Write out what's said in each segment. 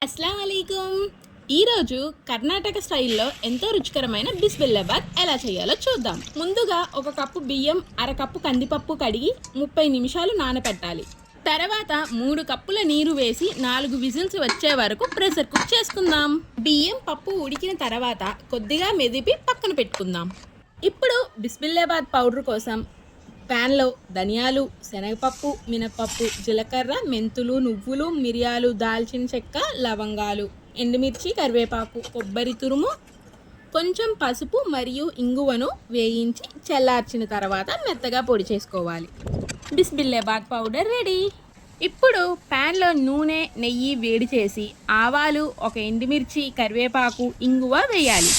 అస్సలం అలైకుం. ఈరోజు కర్ణాటక స్టైల్లో ఎంతో రుచికరమైన బిస్బెల్లాబాద్ ఎలా చేయాలో చూద్దాం. ముందుగా ఒక కప్పు బియ్యం, అరకప్పు కందిపప్పు కడిగి 30 నిమిషాలు నానబెట్టాలి. తర్వాత 3 కప్పుల నీరు వేసి 4 విజిల్స్ వచ్చే వరకు ప్రెషర్ కుక్ చేసుకుందాం. బియ్యం పప్పు ఉడికిన తర్వాత కొద్దిగా మెదిపి పక్కన పెట్టుకుందాం. ఇప్పుడు బిస్బెల్లాబాద్ పౌడర్ కోసం ప్యాన్లో ధనియాలు, శనగపప్పు, మినపప్పు, జీలకర్ర, మెంతులు, నువ్వులు, మిరియాలు, దాల్చిన చెక్క, లవంగాలు, ఎండుమిర్చి, కరివేపాకు, కొబ్బరి తురుము, కొంచెం పసుపు మరియు ఇంగువను వేయించి చల్లార్చిన తర్వాత మెత్తగా పొడి చేసుకోవాలి. బిస్బెల్లాబాద్ పౌడర్ రెడీ. ఇప్పుడు ప్యాన్లో నూనె, నెయ్యి వేడి చేసి ఆవాలు, ఒక ఎండుమిర్చి, కరివేపాకు, ఇంగువ వేయాలి.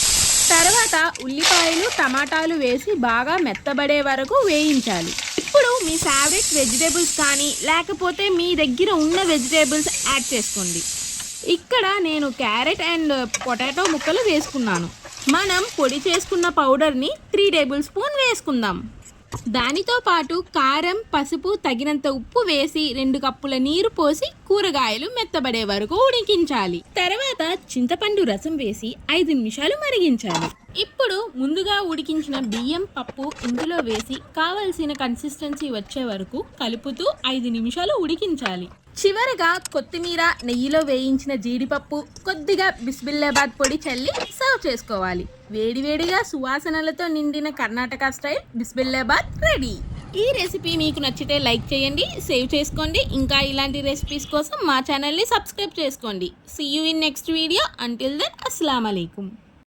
తర్వాత ఉల్లిపాయలు, టమాటాలు వేసి బాగా మెత్తబడే వరకు వేయించాలి. ఇప్పుడు మీ ఫేవరెట్ వెజిటేబుల్స్ కానీ లేకపోతే మీ దగ్గర ఉన్న వెజిటేబుల్స్ యాడ్ చేసుకోండి. ఇక్కడ నేను క్యారెట్ అండ్ పొటాటో ముక్కలు వేసుకున్నాను. మనం పొడి చేసుకున్న పౌడర్ని 3 టేబుల్ స్పూన్ వేసుకుందాం. దానితో పాటు కారం, పసుపు, తగినంత ఉప్పు వేసి 2 కప్పుల నీరు పోసి కూరగాయలు మెత్తబడే వరకు ఉడికించాలి. తర్వాత చింతపండు రసం వేసి 5 నిమిషాలు మరిగించాలి. ఇప్పుడు ముందుగా ఉడికించిన బియ్యం, పప్పు ఇందులో వేసి కావలసిన కన్సిస్టెన్సీ వచ్చే వరకు కలుపుతూ 5 నిమిషాలు ఉడికించాలి. చివరగా కొత్తిమీర, నెయ్యిలో వేయించిన జీడిపప్పు, కొద్దిగా బిస్బెల్లాబాద్ పొడి చల్లి సర్వ్ చేసుకోవాలి. వేడివేడిగా సువాసనలతో నిండిన కర్ణాటక స్టైల్ బిస్బెల్లాబాద్ రెడీ. ఈ రెసిపీ మీకు నచ్చితే లైక్ చేయండి, సేవ్ చేసుకోండి. ఇంకా ఇలాంటి రెసిపీస్ కోసం మా ఛానల్ని సబ్స్క్రైబ్ చేసుకోండి. See you in next video. Until then అస్సలాము అలైకుం.